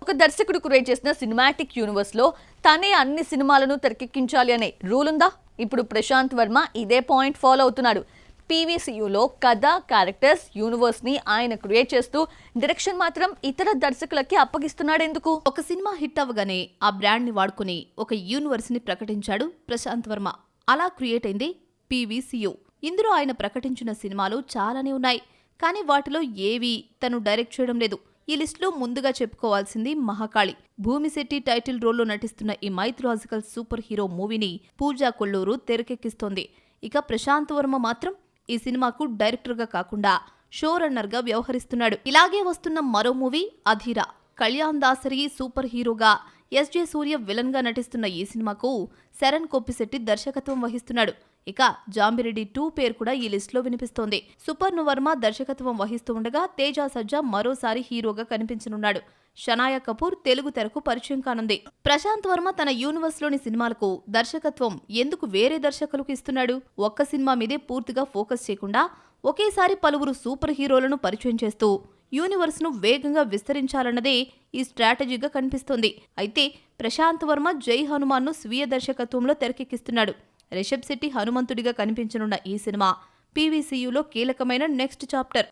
ఒక దర్శకుడు క్రియేట్ చేసిన సినిమాటిక్ యూనివర్స్ లో తనే అన్ని సినిమాలను తెరకెక్కించాలి అనే రూల్ ఉందా? ఇప్పుడు ప్రశాంత్ వర్మ ఇదే పాయింట్ ఫాలో అవుతున్నాడు. పీవీసీయూలో కథ, క్యారెక్టర్స్, యూనివర్స్ ని ఆయన క్రియేట్ చేస్తూ డైరెక్షన్ మాత్రం ఇతర దర్శకులకి అప్పగిస్తున్నాడు. ఎందుకు? ఒక సినిమా హిట్ అవ్వగానే ఆ బ్రాండ్ ని వాడుకుని ఒక యూనివర్స్ ని ప్రకటించాడు ప్రశాంత్ వర్మ. అలా క్రియేట్ అయింది పీవీసీయూ. ఇందులో ఆయన ప్రకటించిన సినిమాలు చాలానే ఉన్నాయి, కానీ వాటిలో ఏవీ తను డైరెక్ట్ చేయడం లేదు. ఈ లిస్టులో ముందుగా చెప్పుకోవాల్సింది మహాకాళి. భూమిశెట్టి టైటిల్ రోల్లో నటిస్తున్న ఈ మైథలాజికల్ సూపర్ హీరో మూవీని పూజా కొల్లూరు తెరకెక్కిస్తోంది. ఇక ప్రశాంత్ వర్మ మాత్రం ఈ సినిమాకు డైరెక్టర్గా కాకుండా షో రన్నర్గా వ్యవహరిస్తున్నాడు. ఇలాగే వస్తున్న మరో మూవీ అధీరా. కళ్యాణ్ దాసరి సూపర్ హీరోగా, ఎస్జే సూర్య విలన్ గా నటిస్తున్న ఈ సినిమాకు శరణ్ కొప్పిశెట్టి దర్శకత్వం వహిస్తున్నాడు. ఇక జాంబిరెడ్డి 2 పేరు కూడా ఈ లిస్టులో వినిపిస్తోంది. సుపర్ణ వర్మ దర్శకత్వం వహిస్తూ ఉండగా తేజ సజ్జా మరోసారి హీరోగా కనిపించనున్నాడు. షనాయా కపూర్ తెలుగు తెరకు పరిచయం కానుంది. ప్రశాంత్ వర్మ తన యూనివర్స్ లోని సినిమాలకు దర్శకత్వం ఎందుకు వేరే దర్శకులకు ఇస్తున్నాడు? ఒక్క సినిమా మీదే పూర్తిగా ఫోకస్ చేయకుండా ఒకేసారి పలువురు సూపర్ హీరోలను పరిచయం చేస్తూ యూనివర్స్ ను వేగంగా విస్తరించాలన్నదే ఈ స్ట్రాటజీగా కనిపిస్తోంది. అయితే ప్రశాంత్ వర్మ జై హనుమాన్ ను స్వీయ దర్శకత్వంలో తెరకెక్కిస్తున్నాడు. రిషబ్ శెట్టి హనుమంతుడిగా కనిపించనున్న ఈ సినిమా పీవీసీయూలో కీలకమైన నెక్స్ట్ చాప్టర్.